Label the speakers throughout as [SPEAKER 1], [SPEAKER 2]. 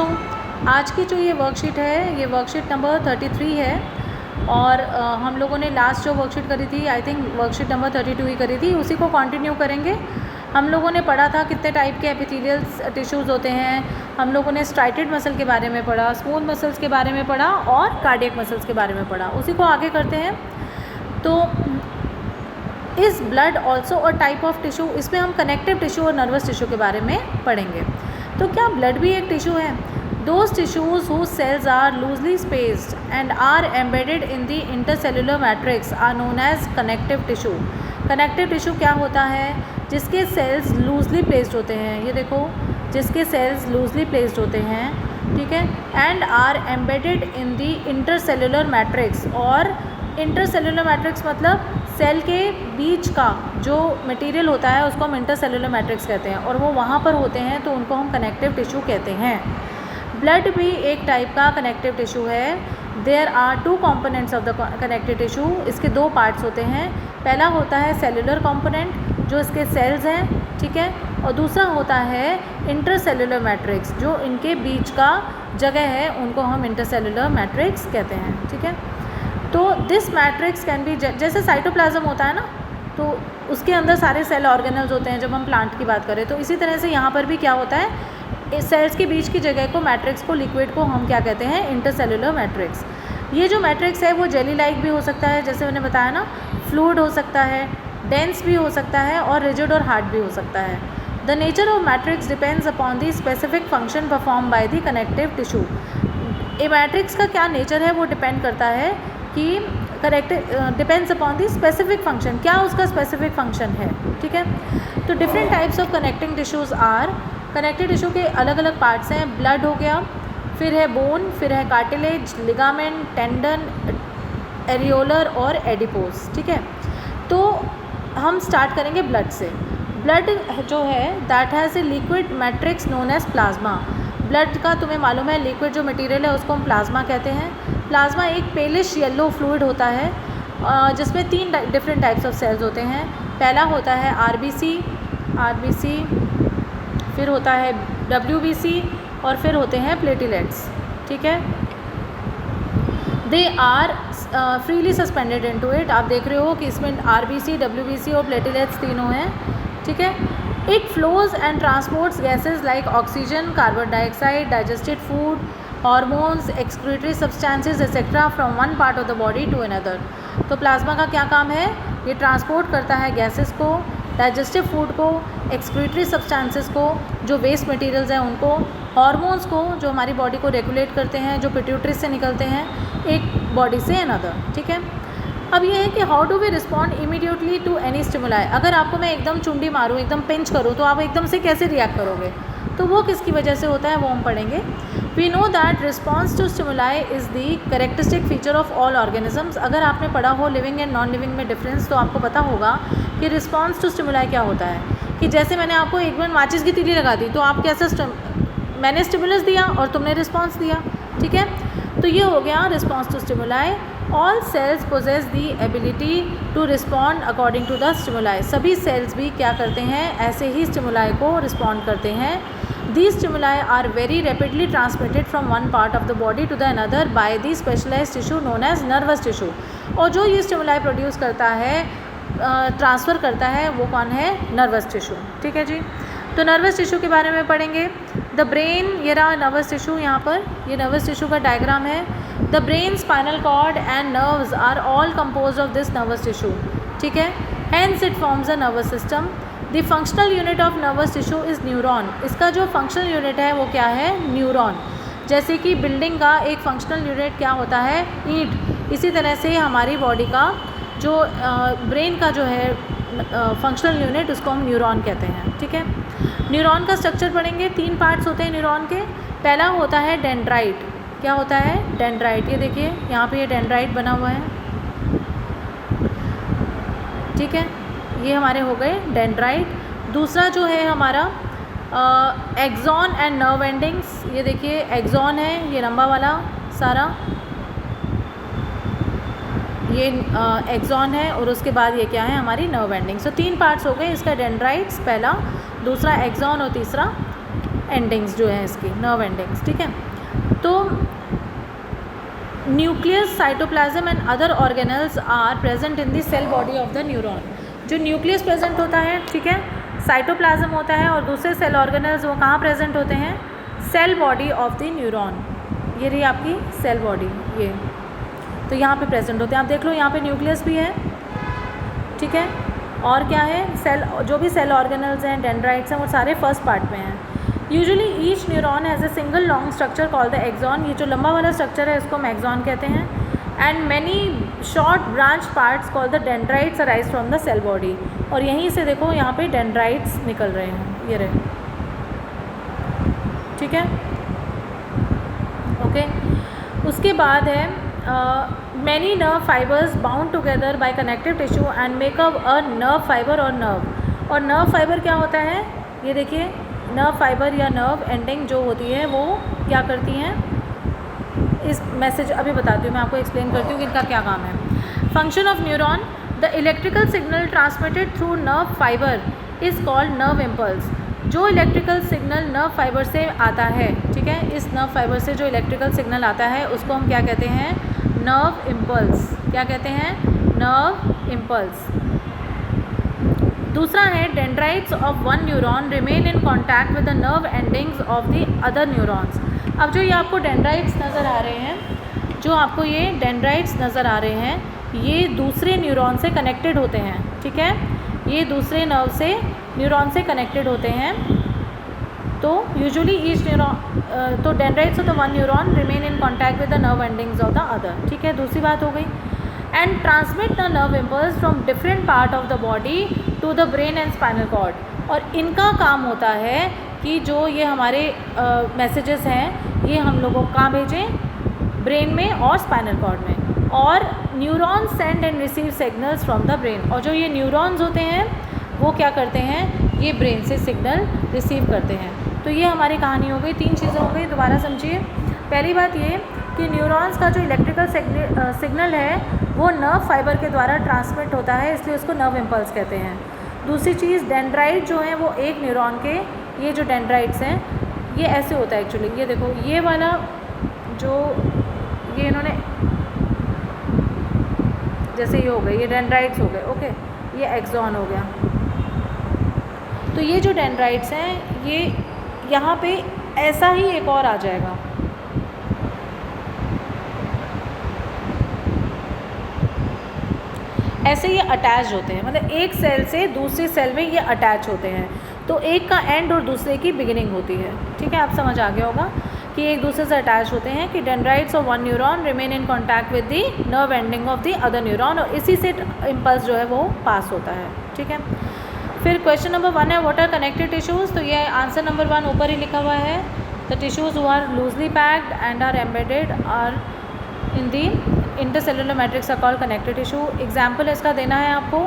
[SPEAKER 1] बच्चों, आज की जो ये वर्कशीट है, ये वर्कशीट नंबर 33 है और हम लोगों ने लास्ट जो वर्कशीट करी थी, आई थिंक वर्कशीट नंबर 32 ही करी थी, उसी को कंटिन्यू करेंगे। हम लोगों ने पढ़ा था कितने टाइप के एपिथेलियल टिश्यूज़ होते हैं, हम लोगों ने स्ट्राइटेड मसल के बारे में पढ़ा, स्मूथ मसल्स के बारे में पढ़ा और कार्डियक मसल्स के बारे में पढ़ा। उसी को आगे करते हैं। तो इस ब्लड ऑल्सो और टाइप ऑफ टिश्यू, इसमें हम कनेक्टिव टिश्यू और नर्वस टिश्यू के बारे में पढ़ेंगे। तो क्या ब्लड भी एक टिश्यू है? Those tissues whose cells are loosely spaced and are embedded in the intercellular matrix are known as connective tissue. Connective tissue क्या होता है? जिसके cells loosely placed होते हैं, ये देखो, जिसके cells loosely placed होते हैं, ठीक है, and are embedded in the intercellular matrix। और इंटरसेलुलर मैट्रिक्स मतलब सेल के बीच का जो मटेरियल होता है उसको हम इंटरसेलुलर मैट्रिक्स कहते हैं, और वो वहाँ पर होते हैं तो उनको हम कनेक्टिव टिश्यू कहते हैं। ब्लड भी एक टाइप का कनेक्टिव टिश्यू है। There are two components of the connective tissue. इसके दो पार्ट्स होते हैं। पहला होता है सेलुलर कंपोनेंट जो इसके सेल्स हैं, ठीक है, और दूसरा होता है इंटरसेलुलर मैट्रिक्स जो इनके बीच का जगह है, उनको हम इंटरसेलुलर मैट्रिक्स कहते हैं, ठीक है। तो दिस मैट्रिक्स कैन बी, जैसे साइटोप्लाज्म होता है ना, तो उसके अंदर सारे सेल ऑर्गेनल्स होते हैं जब हम प्लांट की बात करें, तो इसी तरह से यहाँ पर भी क्या होता है, इस सेल्स के बीच की जगह को, मैट्रिक्स को, लिक्विड को हम क्या कहते हैं, इंटरसेलुलर मैट्रिक्स। ये जो मैट्रिक्स है वो जेली लाइक भी हो सकता है, जैसे मैंने बताया ना, फ्लूइड हो सकता है, डेंस भी हो सकता है और रिजिड और हार्ड भी हो सकता है। The nature of matrix depends upon the specific function perform by the connective tissue. ए मैट्रिक्स का क्या नेचर है वो डिपेंड करता है कि depends upon the specific function, क्या उसका स्पेसिफिक फंक्शन है, ठीक है। तो different types of connecting tissues are, connective tissue के अलग अलग पार्ट्स हैं। ब्लड हो गया, फिर है बोन, फिर है कार्टिलेज, लिगामेंट, टेंडन, एरियोलर और एडिपोज, ठीक है। तो हम स्टार्ट करेंगे ब्लड से। ब्लड जो है that has a liquid matrix known as plasma. Blood का तुम्हें मालूम है लिक्विड जो मटेरियल है उसको हम प्लाज्मा कहते हैं। प्लाज्मा एक पेलिश येलो फ्लूइड होता है जिसमें 3 डिफरेंट टाइप्स ऑफ सेल्स होते हैं। पहला होता है आरबीसी, फिर होता है डब्ल्यूबीसी और फिर होते हैं प्लेटलेट्स, ठीक है। They are freely suspended into it. आप देख रहे हो कि इसमें आरबीसी, डब्ल्यूबीसी और प्लेटलेट्स तीनों हैं, ठीक है। It flows and transports gases like oxygen, carbon dioxide, digested food, hormones, excretory substances etcetera from one part of the body to another. तो प्लाज्मा का क्या काम है, ये ट्रांसपोर्ट करता है गैसेस को, डाइजेस्टिव फूड को, एक्सक्रीटरी सब्सटेंसेस को, जो वेस्ट मटेरियल्स हैं उनको, हॉर्मोन्स को जो हमारी बॉडी को रेगुलेट करते हैं, जो पिट्यूटरी से निकलते हैं एक बॉडी से अनदर, ठीक है। अब ये है कि how do we respond immediately to any stimuli. अगर आपको मैं एकदम चुंडी मारूँ, एकदम पिंच करूँ, तो आप एकदम से कैसे रिएक्ट करोगे, तो वो किसकी वजह से होता है वो हम पढ़ेंगे। We know that response to stimuli is the characteristic feature of all organisms. अगर आपने पढ़ा हो लिविंग एंड नॉन लिविंग में डिफरेंस, तो आपको पता होगा कि रिस्पॉन्स टू स्टिमुलाई क्या होता है। कि जैसे मैंने आपको एक बार माचिस की तीली लगा दी, तो आप कैसे, मैंने स्टिमुलस दिया और तुमने रिस्पॉन्स दिया, ठीक है। तो ये हो गया response to stimuli. All cells possess the ability to respond according to the stimuli. सभी सेल्स भी क्या करते हैं, ऐसे ही स्टिमुलाई को रिस्पॉन्ड करते हैं। These stimuli are very rapidly transmitted from one part of the body to the another by the specialized tissue known as nervous tissue। और जो ये stimuli प्रोड्यूस करता है, ट्रांसफ़र करता है, वो कौन है, नर्वस टिश्यू, ठीक है जी। तो नर्वस टिश्यू के बारे में पढ़ेंगे। द ब्रेन, ये रहा नर्वस टिश्यू, यहाँ पर ये नर्वस टिश्यू का डायग्राम है। The brain, spinal cord and nerves are all compose of this nervous tissue, ठीक है। Hence it forms a nervous system. The functional unit of nervous tissue is neuron. इसका जो functional unit है वो क्या है, न्यूरॉन। जैसे कि बिल्डिंग का एक फंक्शनल यूनिट क्या होता है, ईंट, इसी तरह से हमारी बॉडी का जो ब्रेन का जो है फंक्शनल यूनिट, उसको हम न्यूरॉन कहते हैं, ठीक है। न्यूरॉन का स्ट्रक्चर पढ़ेंगे। 3 पार्ट्स होते हैं न्यूरॉन के। पहला होता है डेंड्राइट। क्या होता है, डेंड्राइट। ये देखिए यहाँ पे ये डेंड्राइट बना हुआ है, ठीक है। ये हमारे हो गए डेंड्राइट। दूसरा जो है हमारा एक्सॉन एंड नर्व एंडिंग्स। ये देखिए एक्सॉन है, ये लंबा वाला सारा, ये एक्सॉन है, और उसके बाद ये क्या है, हमारी नर्व एंडिंग्स। तो 3 पार्ट्स हो गए इसका, डेंड्राइट्स पहला, दूसरा एक्सॉन और तीसरा एंडिंग्स जो है इसकी, नर्व एंडिंग्स, ठीक है। तो nucleus, cytoplasm and other organelles are present in the cell body of the neuron. जो न्यूक्लियस प्रेजेंट होता है, ठीक है, साइटोप्लाज्म होता है, और दूसरे सेल ऑर्गेनल्स वो कहाँ प्रेजेंट होते हैं, cell body of the neuron. ये रही आपकी सेल बॉडी, ये तो यहाँ पे प्रेजेंट होते हैं। आप देख लो यहाँ पे न्यूक्लियस भी है, ठीक है, और क्या है, सेल, जो भी सेल ऑर्गेनल्स हैं, डेंड्राइट्स हैं, वो सारे फर्स्ट पार्ट में हैं। Usually each neuron has a single long structure called the axon. ये जो लंबा वाला स्ट्रक्चर है इसको हम एक्सॉन कहते हैं। And many short branch parts called the dendrites arise from the cell body. और यहीं से देखो यहाँ पे डेंड्राइट्स निकल रहे हैं, ये रहे, ठीक है, ओके। उसके बाद है many nerve fibres bound together by connective tissue and makeup a nerve fibre और नर्व। और नर्व फाइबर क्या होता है, ये देखिए, नर्व फाइबर या नर्व एंडिंग जो होती है वो क्या करती हैं, इस मैसेज अभी बताती हूँ मैं आपको, एक्सप्लेन करती हूँ कि इनका क्या काम है। Function of neuron, the electrical signal transmitted through nerve fibre is called nerve impulse. जो इलेक्ट्रिकल सिग्नल नर्व फाइबर से आता है, ठीक है, इस नर्व फाइबर से जो इलेक्ट्रिकल सिग्नल आता है उसको हम क्या कहते हैं, नर्व इम्पल्स। क्या कहते हैं, नर्व इम्पल्स। दूसरा है dendrites of one neuron remain in contact with the nerve endings of the other neurons. अब जो ये आपको डेंड्राइट्स नज़र आ रहे हैं, जो आपको ये डेंड्राइट्स नज़र आ रहे हैं, ये दूसरे न्यूरॉन से कनेक्टेड होते हैं, ठीक है, ये दूसरे न्यूरॉन से कनेक्टेड होते हैं। तो यूजुअली ईच न्यूरॉन, तो dendrites of the one neuron remain in contact with the nerve endings of the other, ठीक है, दूसरी बात हो गई। And transmit the nerve impulse from different part of the body to the brain and spinal cord. और इनका काम होता है कि जो ये हमारे मैसेजेस हैं ये हम लोगों को कहाँ भेजें, ब्रेन में और स्पाइनल कॉर्ड में। और neurons send and receive signals from the brain. और जो ये न्यूरॉन्स होते हैं वो क्या करते हैं, ये ब्रेन से सिग्नल रिसीव करते हैं। तो ये हमारी कहानी हो गई, 3 चीज़ें हो गई, दोबारा समझिए। पहली बात ये कि न्यूरॉन्स का जो इलेक्ट्रिकल सिग्नल है वो नर्व फाइबर के द्वारा ट्रांसमिट होता है, इसलिए उसको नर्व इम्पल्स कहते हैं। दूसरी चीज़, डेंड्राइट जो हैं वो एक न्यूरॉन के, ये जो डेंड्राइट्स हैं ये ऐसे होता है एक्चुअली, ये देखो, ये वाला जो ये इन्होंने जैसे ये हो गए, ये डेंड्राइट्स हो गए, ओके, ये एक्सॉन हो गया। तो ये जो डेंड्राइट्स हैं ये यहाँ पे ऐसा ही एक और आ जाएगा, ऐसे ये अटैच होते हैं, मतलब एक सेल से दूसरे सेल में ये अटैच होते हैं। तो एक का एंड और दूसरे की बिगिनिंग होती है, ठीक है, आप समझ आ गया होगा कि एक दूसरे से अटैच होते हैं। कि dendrites of one neuron remain in contact with the nerve ending of the other neuron, और इसी से इम्पल्स जो है वो पास होता है, ठीक है। फिर क्वेश्चन नंबर 1 है व्हाट आर कनेक्टिव टिश्यूज़। तो ये आंसर नंबर 1 ऊपर ही लिखा हुआ है, the tissues who are loosely packed and are embedded are in the intercellular matrix are called connective tissue. Example इसका देना है आपको,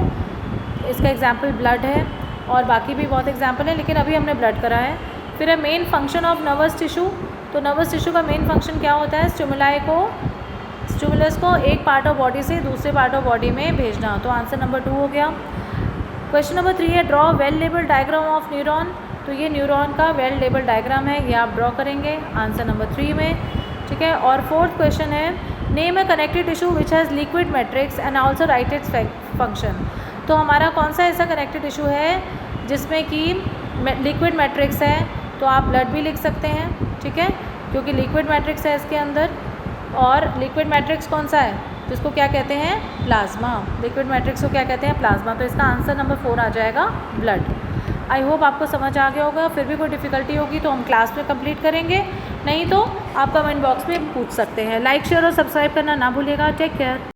[SPEAKER 1] इसका एग्जाम्पल ब्लड है और बाकी भी बहुत एग्जाम्पल है, लेकिन अभी हमने ब्लड करा है। फिर है main function of nervous tissue. तो नर्वस टिश्यू का मेन फंक्शन क्या होता है, स्टिमुलस को एक पार्ट ऑफ बॉडी से दूसरे पार्ट ऑफ बॉडी में भेजना। तो आंसर नंबर 2 हो गया। क्वेश्चन नंबर 3 है draw well label diagram of neuron. तो ये न्यूरॉन का वेल लेबल डायग्राम है, ये आप ड्रॉ करेंगे आंसर नंबर 3 में, ठीक है। और 4th क्वेश्चन है name A connective tissue which has liquid matrix and also right its function. तो हमारा कौन सा ऐसा कनेक्टिव टिश्यू है जिसमें कि लिक्विड मैट्रिक्स है, तो आप ब्लड भी लिख सकते हैं, ठीक है, क्योंकि लिक्विड मैट्रिक्स है इसके अंदर। और लिक्विड मैट्रिक्स कौन सा है, जिसको क्या कहते हैं, प्लाज्मा। लिक्विड मैट्रिक्स को क्या कहते हैं, प्लाज्मा। तो इसका आंसर नंबर 4 आ जाएगा, ब्लड। आई होप आपको समझ आ गया होगा। फिर भी कोई डिफ़िकल्टी होगी तो हम क्लास में कंप्लीट करेंगे, नहीं तो आप कमेंट बॉक्स में पूछ सकते हैं। लाइक शेयर और सब्सक्राइब करना ना भूलिएगा। Take care.